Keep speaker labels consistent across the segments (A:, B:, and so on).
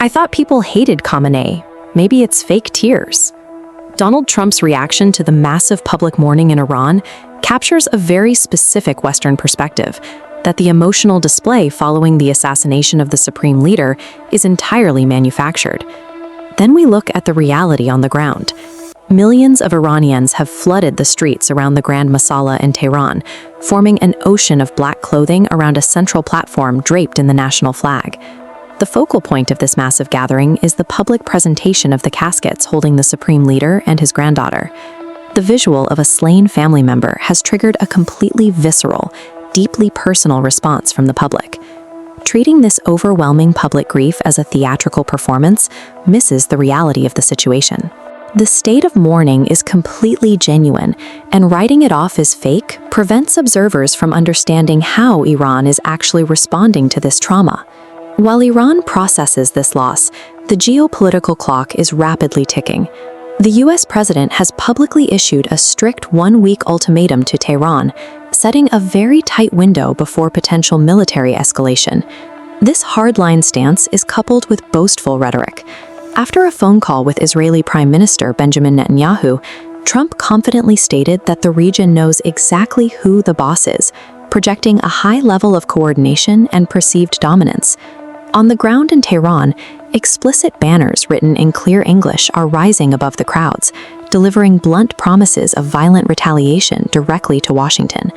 A: I thought people hated Khamenei. Maybe it's fake tears. Donald Trump's reaction to the massive public mourning in Iran captures a very specific Western perspective, that the emotional display following the assassination of the supreme leader is entirely manufactured. Then we look at the reality on the ground. Millions of Iranians have flooded the streets around the Grand Masala in Tehran, forming an ocean of black clothing around a central platform draped in the national flag. The focal point of this massive gathering is the public presentation of the caskets holding the supreme leader and his granddaughter. The visual of a slain family member has triggered a completely visceral, deeply personal response from the public. Treating this overwhelming public grief as a theatrical performance misses the reality of the situation. The state of mourning is completely genuine, and writing it off as fake prevents observers from understanding how Iran is actually responding to this trauma. While Iran processes this loss, the geopolitical clock is rapidly ticking. The US president has publicly issued a strict one-week ultimatum to Tehran, setting a very tight window before potential military escalation. This hardline stance is coupled with boastful rhetoric. After a phone call with Israeli Prime Minister Benjamin Netanyahu, Trump confidently stated that the region knows exactly who the boss is, projecting a high level of coordination and perceived dominance. On the ground in Tehran, explicit banners written in clear English are rising above the crowds, delivering blunt promises of violent retaliation directly to Washington.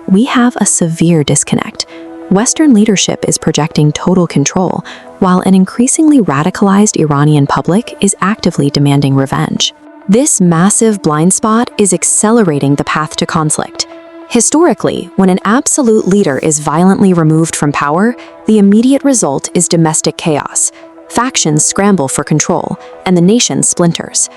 A: We have a severe disconnect. Western leadership is projecting total control, while an increasingly radicalized Iranian public is actively demanding revenge. This massive blind spot is accelerating the path to conflict. Historically, when an absolute leader is violently removed from power, the immediate result is domestic chaos. Factions scramble for control, and the nation splinters.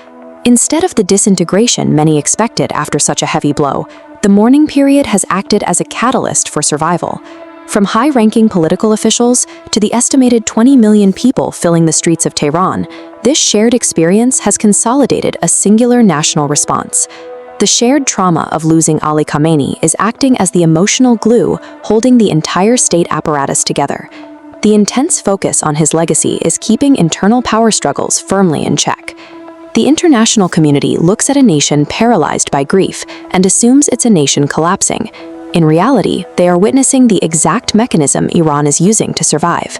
A: Instead of the disintegration many expected after such a heavy blow, the mourning period has acted as a catalyst for survival. From high-ranking political officials to the estimated 20 million people filling the streets of Tehran, this shared experience has consolidated a singular national response. The shared trauma of losing Ali Khamenei is acting as the emotional glue holding the entire state apparatus together. The intense focus on his legacy is keeping internal power struggles firmly in check. The international community looks at a nation paralyzed by grief and assumes it's a nation collapsing. In reality, they are witnessing the exact mechanism Iran is using to survive.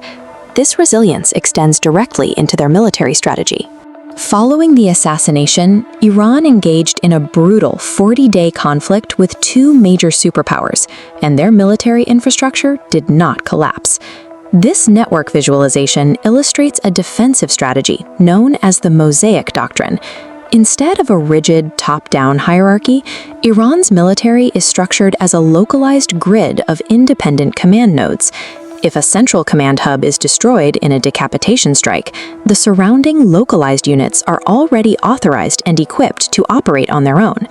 A: This resilience extends directly into their military strategy. Following the assassination, Iran engaged in a brutal 40-day conflict with two major superpowers, and their military infrastructure did not collapse. This network visualization illustrates a defensive strategy known as the Mosaic Doctrine. Instead of a rigid top-down hierarchy, Iran's military is structured as a localized grid of independent command nodes. If a central command hub is destroyed in a decapitation strike, the surrounding localized units are already authorized and equipped to operate on their own.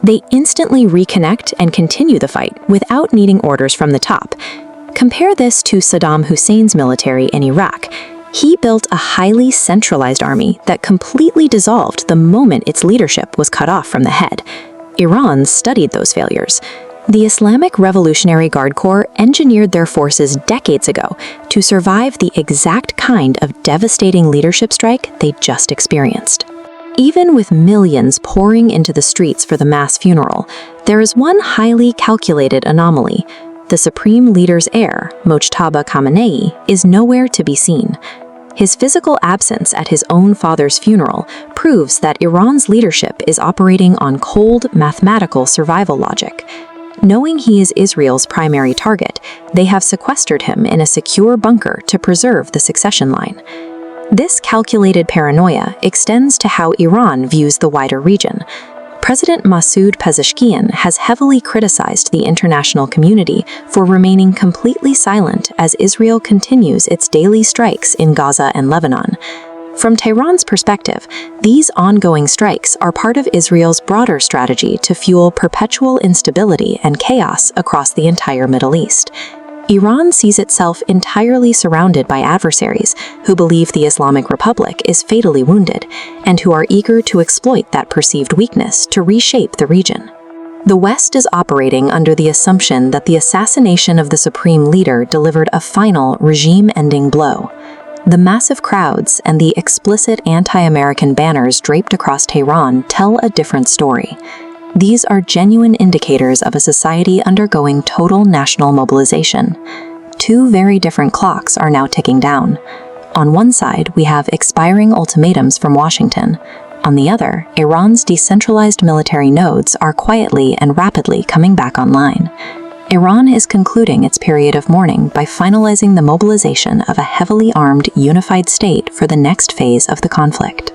A: They instantly reconnect and continue the fight without needing orders from the top. Compare this to Saddam Hussein's military in Iraq. He built a highly centralized army that completely dissolved the moment its leadership was cut off from the head. Iran studied those failures. The Islamic Revolutionary Guard Corps engineered their forces decades ago to survive the exact kind of devastating leadership strike they just experienced. Even with millions pouring into the streets for the mass funeral, there is one highly calculated anomaly. The supreme leader's heir, Mojtaba Khamenei, is nowhere to be seen. His physical absence at his own father's funeral proves that Iran's leadership is operating on cold, mathematical survival logic. Knowing he is Israel's primary target, they have sequestered him in a secure bunker to preserve the succession line. This calculated paranoia extends to how Iran views the wider region. President Masoud Pezeshkian has heavily criticized the international community for remaining completely silent as Israel continues its daily strikes in Gaza and Lebanon. From Tehran's perspective, these ongoing strikes are part of Israel's broader strategy to fuel perpetual instability and chaos across the entire Middle East. Iran sees itself entirely surrounded by adversaries who believe the Islamic Republic is fatally wounded and who are eager to exploit that perceived weakness to reshape the region. The West is operating under the assumption that the assassination of the supreme leader delivered a final regime-ending blow. The massive crowds and the explicit anti-American banners draped across Tehran tell a different story. These are genuine indicators of a society undergoing total national mobilization. Two very different clocks are now ticking down. On one side, we have expiring ultimatums from Washington. On the other, Iran's decentralized military nodes are quietly and rapidly coming back online. Iran is concluding its period of mourning by finalizing the mobilization of a heavily armed, unified state for the next phase of the conflict.